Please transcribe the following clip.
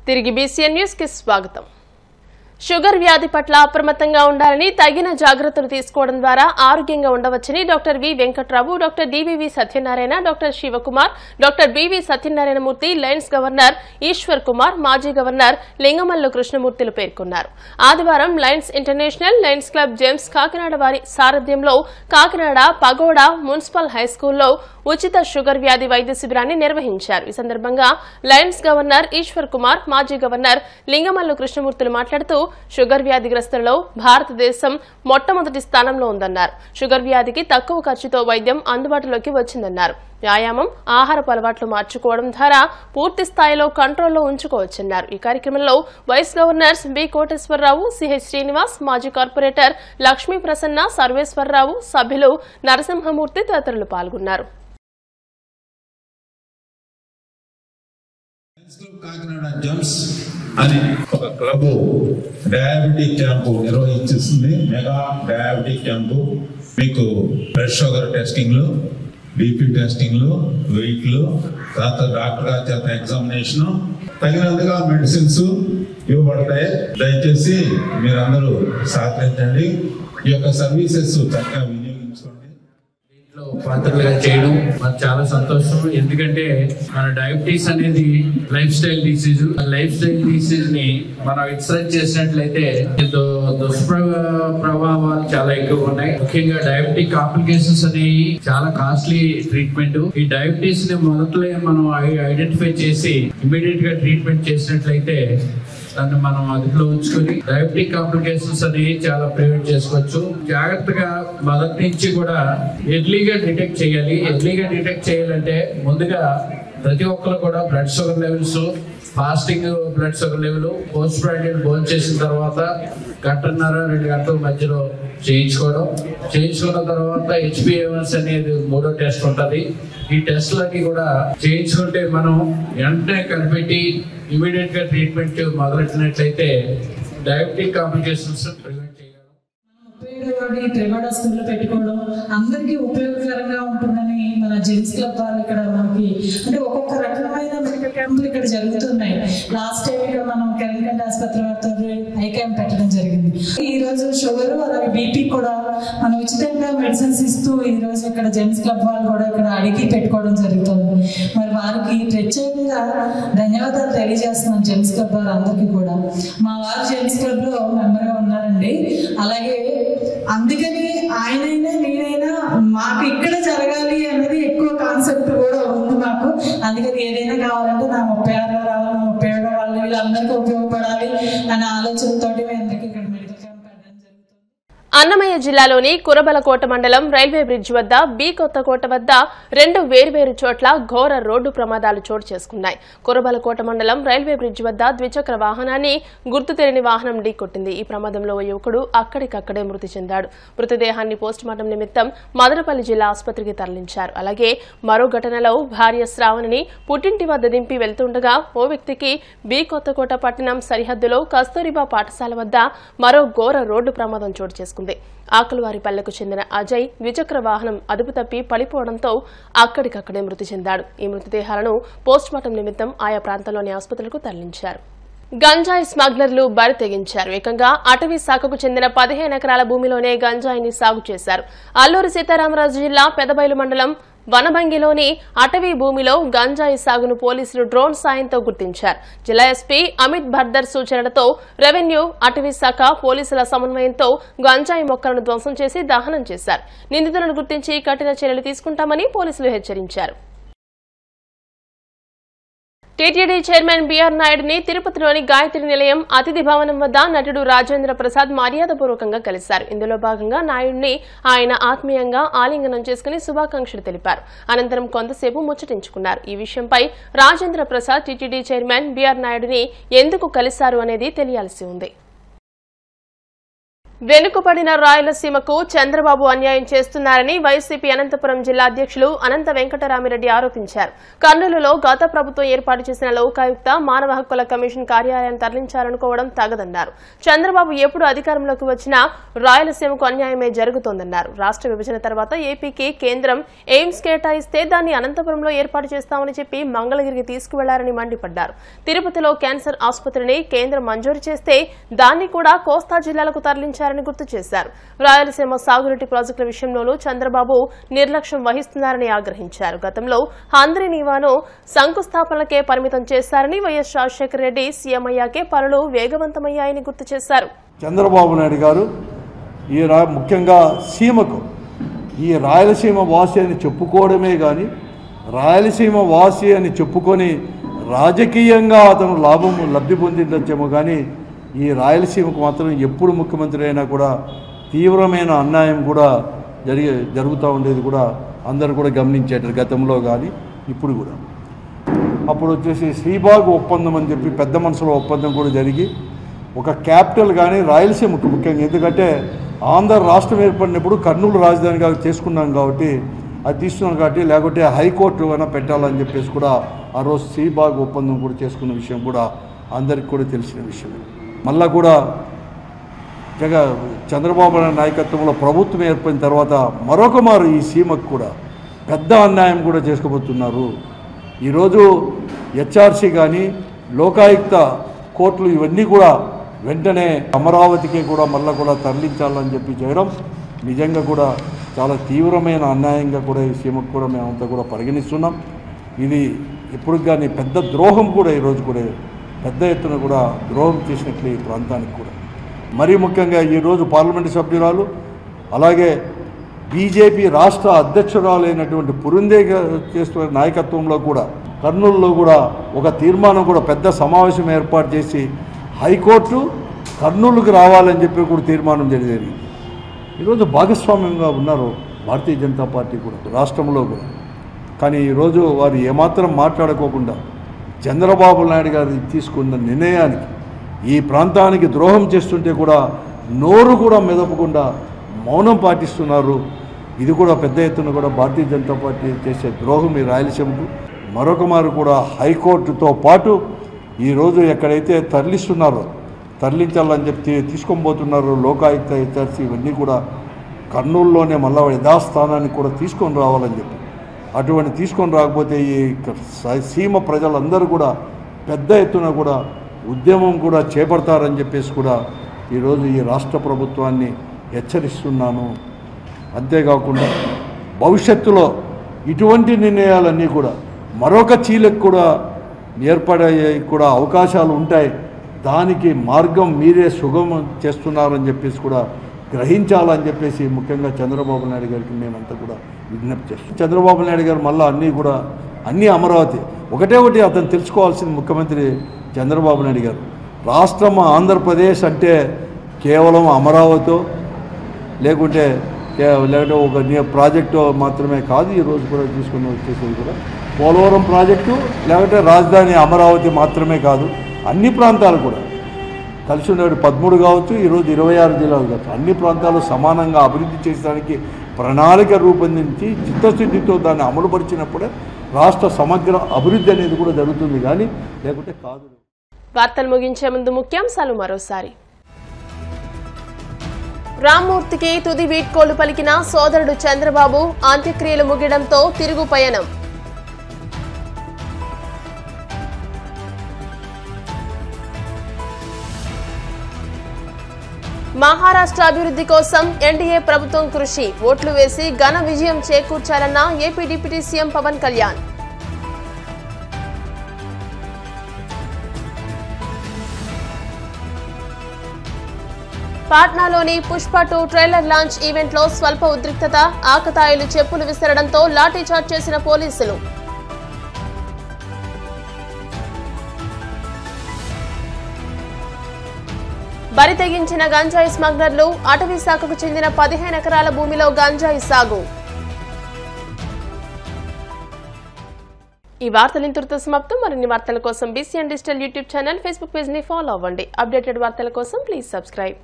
తిరిగి BCN news కి స్వాగతం. షుగర్ వ్యాధి పట్ల అప్రమత్తంగా ఉండాలని, తగిన జాగ్రత్తలు తీసుకోవడం ద్వారా ఆరోగ్యంగా ఉండవచ్చని doctor V Venkatrao, doctor DVV Satyanarayana, doctor Shivakumar, doctor BV Satyanarayanamurthy, Lions governor Eshwar Kumar, మాజీ గవర్నర్ లింగమల్లు కృష్ణమూర్తిలు పేర్కొన్నారు. ఆదివారం Lions International Lions Club James Kakinada వారి సారథ్యంలో కాకినాడ పగోడా మున్సిపల్ హైస్కూల్లో ఉచిత షుగర్ వ్యాధి వైద్య శిబిరాన్ని నిర్వహించారు. ఈ సందర్భంగా లయన్స్ గవర్నర్ ఈశ్వర్ కుమార్, మాజీ గవర్నర్ లింగమల్లు కృష్ణమూర్తులు మాట్లాడుతూ షుగర్ వ్యాధిగ్రస్తులలో భారతదేశం మొట్టమొదటి స్థానంలో ఉందన్నారు. షుగర్ వ్యాధికి తక్కువ ఖర్చుతో వైద్యం అందుబాటులోకి వచ్చిందన్నారు. వ్యాయామం, ఆహారపు అలవాట్లు మార్చుకోవడం ద్వారా పూర్తి స్థాయిలో కంట్రోల్లో ఉంచుకోవచ్చన్నారు. ఈ కార్యక్రమంలో vice governors B Koteswararao, CH Srinivas, మాజీ కార్పొరేటర్ లక్ష్మీ ప్రసన్న, సర్వేశ్వరరావు, సభ్యులు నరసింహమూర్తి తదితరులు పాల్గొన్నారు. కాకినాడ జమ్స్ అని ఒక క్లబ్ డయాబెటిక్ క్యాంపు నిర్వహించేస్తుంది. మెగా డయాబెటిక్ క్యాంపు మీకు బ్లడ్ షుగర్ టెస్టింగ్లు, బీపీ టెస్టింగ్లు, వెయిట్లు, తర్వాత డాక్టర్ గారి చేత ఎగ్జామినేషన్, తగినంతగా మెడిసిన్స్ ఇవ్వబడతాయి. దయచేసి మీరందరూ సహకరించండి. ఈ యొక్క సర్వీసెస్ చక్కగా వినియోగించుకోండి. పాత్రలుగా చేయడం మనకు చాలా సంతోషం. ఎందుకంటే మన డయాబెటీస్ అనేది life style disease. Life style disease ని మనం ఎక్సర్సైజ్ చేసినట్లయితే దుష్ప్రభావాలు చాలా ఎక్కువ ఉన్నాయి. ముఖ్యంగా డయాబెటిక్ కాంప్లికేషన్స్ అనేవి చాలా కాస్ట్లీ ట్రీట్మెంట్. ఈ డయాబెటీస్ ని మొదట్లో మనం ఐడెంటిఫై చేసి ఇమీడియట్ గా ట్రీట్మెంట్ చేసినట్లయితే దాన్ని మనం అదుపులో ఉంచుకొని డయాబెటిక్ కాంప్లికేషన్స్ అనేవి చాలా ప్రివెంట్ చేసుకోవచ్చు. జాగ్రత్తగా మొదటి నుంచి కూడా ఎర్లీగా డిటెక్ట్ చేయాలి. ఎర్లీగా డిటెక్ట్ చేయాలంటే ముందుగా ప్రతి ఒక్కరు కూడా blood sugar levels, fasting blood sugar level, post branded భోజనం చేసిన తర్వాత 1.5-2 గంటల మధ్యలో చేయించుకున్న తర్వాత HbA1c అనేది 3వ టెస్ట్ ఉంటుంది. ఈ టెస్ట్లకి కూడా చేయించుకుంటే మనం వెంటనే కనిపెట్టి ఇమీడియట్ గా ట్రీట్మెంట్ మొదలెట్టినట్లయితే డయాబెటిక్ కాంప్లికేషన్స్ ప్రివెంట్ చేయగలం. ట్రివాడా స్కూల్లో పెట్టుకోవడం అందరికీ ఉపయోగకరంగా ఉంటుందని మన జెమ్స్ క్లబ్ వాళ్ళు ఇక్కడ మనకి అంటే ఒక్కొక్క రకమైన మెడికల్ క్యాంపులు ఇక్కడ జరుగుతున్నాయి. లాస్ట్ టైం ఇక్కడ మనం కెల్కండ్ ఆసుపత్రి వారితో ఐ క్యాంప్ పెట్టడం జరిగింది. ఈ రోజు షుగర్ అలాగే బీపీ కూడా మనం ఉచితంగా మెడిసిన్స్ ఇస్తూ ఈ రోజు ఇక్కడ జెమ్స్ క్లబ్ వాళ్ళు కూడా ఇక్కడ అడిగి పెట్టుకోవడం జరుగుతుంది. మరి వారికి ప్రత్యేకంగా ధన్యవాదాలు తెలియజేస్తున్నాం జెమ్స్ క్లబ్ వారు అందరికీ కూడా. మా వారు జెమ్స్ క్లబ్ లో మెంబర్ గా ఉన్నారండి. అలాగే అందుకని ఆయనైనా నేనైనా మాకు ఇక్కడ జరగాలి అనేది ఎక్కువ కాన్సెప్ట్ కూడా ఉంది మాకు. అందుకని ఏదైనా కావాలంటే నా 36 రావాలి, 37 వాళ్ళు వీళ్ళందరికీ ఉపయోగపడాలి అనే ఆలోచనతో మేము అందరికీ ఇక్కడ మెడికల్ క్యాంప్ పెట్టడం జరుగుతుంది. అన్నమయ్య జిల్లాలోని కురబలకోట మండలం రైల్వే బ్రిడ్జ్ వద్ద బి కొత్తకోట వద్ద 2 వేర్వేరు చోట్ల ఘోర రోడ్డు ప్రమాదాలు చోటు చేసుకున్నాయి. కురబలకోట మండలం రైల్వే బ్రిడ్జ్ వద్ద ద్విచక్ర వాహనాన్ని గుర్తు తెలియని వాహనం ఢీకొట్టింది. ఈ ప్రమాదంలో ఓ యువకుడు అక్కడికక్కడే మృతి చెందాడు. మృతదేహాన్ని పోస్టుమార్టం నిమిత్తం మదనపల్లి జిల్లా ఆసుపత్రికి తరలించారు. అలాగే మరో ఘటనలో భార్య శ్రావణిని పుట్టింటి వద్ద దింపి వెళ్తుండగా ఓ వ్యక్తికి బి కొత్తకోట పట్టణం సరిహద్దులో కస్తూరిబా పాఠశాల వద్ద మరో ఘోర రోడ్డు ప్రమాదం చోటు చేసుకుంది. ఆకులవారిపల్లెకు చెందిన అజయ్ ద్విచక్ర వాహనం అదుపు తప్పి పడిపోవడంతో అక్కడికక్కడే మృతి చెందాడు. ఈ మృతదేహాలను పోస్టుమార్టం నిమిత్తం ఆయా ప్రాంతంలోని ఆసుపత్రులకు తరలించారు. గంజాయి స్మగ్లర్లు బరి తెగించారు. ఏకంగా అటవీ శాఖకు చెందిన 15 ఎకరాల భూమిలోనే గంజాయిని సాగు చేశారు. అల్లూరి సీతారామరాజు జిల్లా పెదబైలు మండలం వనభంగిలోని అటవీ భూమిలో గంజాయి సాగును పోలీసులు డ్రోన్ సాయంతో గుర్తించారు. జిల్లా ఎస్పీ అమిత్ భర్దర్ సూచనలతో రెవెన్యూ, అటవీ శాఖ పోలీసుల సమన్వయంతో గంజాయి మొక్కలను ధ్వంసం చేసి దహనం చేశారు. నిందితులను గుర్తించి కఠిన చర్యలు తీసుకుంటామని పోలీసులు హెచ్చరించారు. టీటీడీ చైర్మన్ బీఆర్ నాయుడుని తిరుపతిలోని గాయత్రి నిలయం అతిథి భవనం వద్ద నటుడు రాజేంద్ర ప్రసాద్ మర్యాదపూర్వకంగా కలిశారు. ఇందులో భాగంగా నాయుడిని ఆయన ఆత్మీయంగా ఆలింగనం చేసుకుని శుభాకాంక్షలు తెలిపారు. అనంతరం కొంతసేపు ముచ్చటించుకున్నారు. ఈ విషయంపై Rajendra Prasad TTD chairman BR నాయుడుని ఎందుకు కలిశారు అనేది తెలియాల్సి ఉంది. వెనుకబడిన రాయలసీమకు చంద్రబాబు అన్యాయం చేస్తున్నారని వైసీపీ అనంతపురం జిల్లా అధ్యక్షులు అనంత వెంకటరామిరెడ్డి ఆరోపించారు. కర్నూలులో గత ప్రభుత్వం ఏర్పాటు చేసిన లోకాయుక్త మానవ హక్కుల కమిషన్ కార్యాలయాన్ని తరలించాలనుకోవడం తగదన్నారు. చంద్రబాబు ఎప్పుడు అధికారంలోకి వచ్చినా రాయలసీమకు అన్యాయమే జరుగుతోందన్నారు. రాష్ట్ర విభజన తర్వాత ఏపీకి కేంద్రం ఎయిమ్స్ కేటాయిస్తే దాన్ని అనంతపురంలో ఏర్పాటు చేస్తామని చెప్పి మంగళగిరికి తీసుకువెళ్లారని మండిపడ్డారు. తిరుపతిలో క్యాన్సర్ ఆసుపత్రిని కేంద్రం మంజూరు చేస్తే దాన్ని కూడా కోస్తా జిల్లాలకు తరలించారు గుర్తు చేశారు. రాయలసీమ సాగునీటి ప్రాజెక్టుల విషయంలోనూ చంద్రబాబు నిర్లక్ష్యం వహిస్తున్నారని ఆగ్రహించారు. గతంలో హంద్రి నీవాను శంకుస్థాపనలకే పరిమితం చేశారని, వైఎస్ రాజశేఖర రెడ్డి సీఎం అయ్యాకే పనులు వేగవంతమయ్యాయని గుర్తు చేశారు. చంద్రబాబు నాయుడు గారు ముఖ్యంగా సీమకు ఈ రాయలసీమ వాసి అని చెప్పుకోవడమే కానీ రాయలసీమ వాసి అని చెప్పుకొని రాజకీయంగా అతను లబ్ధి పొందిండొచ్చేమో కానీ ఈ రాయలసీమకు మాత్రం ఎప్పుడు ముఖ్యమంత్రి అయినా కూడా తీవ్రమైన అన్యాయం కూడా జరుగుతూ ఉండేది కూడా అందరూ కూడా గమనించేటారు. గతంలో కానీ ఇప్పుడు కూడా అప్పుడు వచ్చేసి శ్రీబాగ్ ఒప్పందం అని చెప్పి పెద్ద మనసులో ఒప్పందం కూడా జరిగి ఒక క్యాపిటల్ కానీ రాయలసీమకు ముఖ్యంగా, ఎందుకంటే ఆంధ్ర రాష్ట్రం ఏర్పడినప్పుడు కర్నూలు రాజధానిగా చేసుకున్నాం కాబట్టి అది తీసుకున్నాం కాబట్టి, లేకపోతే హైకోర్టు అయినా పెట్టాలని చెప్పేసి కూడా ఆ రోజు శ్రీబాగ్ ఒప్పందం కూడా చేసుకున్న విషయం కూడా అందరికీ కూడా తెలిసిన విషయమే. మళ్ళా కూడా చంద్రబాబు నాయుడు నాయకత్వంలో ప్రభుత్వం ఏర్పడిన తర్వాత మరొక మారు ఈ సీమకు కూడా పెద్ద అన్యాయం కూడా చేసుకోబోతున్నారు. ఈరోజు హెచ్ఆర్సీ కానీ లోకాయుక్త కోర్టులు ఇవన్నీ కూడా వెంటనే అమరావతికి కూడా మళ్ళీ కూడా తరలించాలని చెప్పి చేయడం నిజంగా కూడా చాలా తీవ్రమైన అన్యాయంగా కూడా ఈ సీమకు కూడా మేమంతా కూడా పరిగణిస్తున్నాం. ఇది ఇప్పుడు కానీ పెద్ద ద్రోహం కూడా ఈరోజు కూడా పెద్ద ఎత్తున కూడా ద్రోహం చేసినట్లు ఈ ప్రాంతానికి కూడా. మరీ ముఖ్యంగా ఈరోజు పార్లమెంటు సభ్యురాలు అలాగే బీజేపీ రాష్ట్ర అధ్యక్షురాలైనటువంటి పురంధేశ్వరి నాయకత్వంలో కూడా కర్నూలులో కూడా ఒక తీర్మానం కూడా పెద్ద సమావేశం ఏర్పాటు చేసి హైకోర్టు కర్నూలుకు రావాలని చెప్పి కూడా తీర్మానం జరిగింది. ఈరోజు భాగస్వామ్యంగా ఉన్నారు భారతీయ జనతా పార్టీ కూడా రాష్ట్రంలో కూడా. కానీ ఈరోజు వారు ఏమాత్రం మాట్లాడుకోకుండా చంద్రబాబు నాయుడు గారు తీసుకున్న నిర్ణయానికి ఈ ప్రాంతానికి ద్రోహం చేస్తుంటే కూడా నోరు కూడా మెదపకుండా మౌనం పాటిస్తున్నారు. ఇది కూడా పెద్ద ఎత్తున కూడా భారతీయ జనతా పార్టీ చేసే ద్రోహం ఈ రాయలసీమకు. మరొక మారు కూడా హైకోర్టుతో పాటు ఈరోజు ఎక్కడైతే తరలించాలని చెప్పి తీసుకొని పోతున్నారు లోకాయుక్త హెచ్ఆర్సీ ఇవన్నీ కూడా కర్నూలులోనే మళ్ళా యథాస్థానానికి కూడా తీసుకొని రావాలని చెప్పి, అటువంటి తీసుకొని రాకపోతే ఈ సీమ ప్రజలందరూ కూడా పెద్ద ఎత్తున కూడా ఉద్యమం కూడా చేపడతారని చెప్పేసి కూడా ఈరోజు ఈ రాష్ట్ర ప్రభుత్వాన్ని హెచ్చరిస్తున్నాను. అంతేకాకుండా భవిష్యత్తులో ఇటువంటి నిర్ణయాలన్నీ కూడా మరొక చీలకు కూడా ఏర్పడే కూడా అవకాశాలు ఉంటాయి. దానికి మార్గం మీరే సుగమం చేస్తున్నారని చెప్పేసి కూడా గ్రహించాలని చెప్పేసి ముఖ్యంగా చంద్రబాబు నాయుడు గారికి మేమంతా కూడా విజ్ఞప్తి చేస్తాం. చంద్రబాబు నాయుడు గారు మళ్ళీ అన్నీ అమరావతి ఒకటి అతను తెలుసుకోవాల్సింది ముఖ్యమంత్రి చంద్రబాబు నాయుడు గారు, రాష్ట్రం ఆంధ్రప్రదేశ్ అంటే కేవలం అమరావతి లేకుంటే ఒక ప్రాజెక్టు మాత్రమే కాదు. ఈరోజు కూడా తీసుకుని వచ్చేసేది కూడా పోలవరం ప్రాజెక్టు లేకపోతే రాజధాని అమరావతి మాత్రమే కాదు, అన్ని ప్రాంతాలు కూడా కలిసి ఉండేవి 13 కావచ్చు, ఈరోజు 26 జిల్లాలు కావచ్చు, అన్ని ప్రాంతాలు సమానంగా అభివృద్ధి చేసడానికి ప్రణాళిక రూపొందించి చిత్తశుద్ధితో దాన్ని అమలుపరిచినప్పుడే రాష్ట్ర సమగ్ర అభివృద్ధి అనేది కూడా జరుగుతుంది, కానీ లేకుంటే కాదు. వార్తలు ముగించే ముందు ముఖ్యాంశాలు మరోసారి. రామ్మూర్తికి తుది వీడ్కోలు పలికిన సోదరుడు చంద్రబాబు, అంత్యక్రియలు ముగియడంతో తిరుగు పయనం. మహారాష్ట్ర అభివృద్ధి కోసం ఎన్డీఏ ప్రభుత్వం కృషి, ఓట్లు వేసి ఘన విజయం చేకూర్చాలన్న AP deputy CM Pawan Kalyan. పాట్నాలోని పుష్ప 2 ట్రైలర్ లాంచ్ ఈవెంట్లో స్వల్ప ఉద్రిక్తత, ఆకతాయిలు చెప్పులు విసరడంతో లాఠీచార్జ్ చేసిన పోలీసులు. బరి తెగించిన గంజాయి స్మగ్లర్లు, అటవీ శాఖకు చెందిన 15 ఎకరాల భూమిలో గంజాయి సాగు. ఈ వార్తలు ఇంతటితో సమాప్తం. మరిన్ని వార్తల కోసం BCN digital YouTube channel, Facebook page ని ఫాలో అవ్వండి. అప్డేటెడ్ వార్తల కోసం ప్లీజ్ సబ్స్క్రైబ్.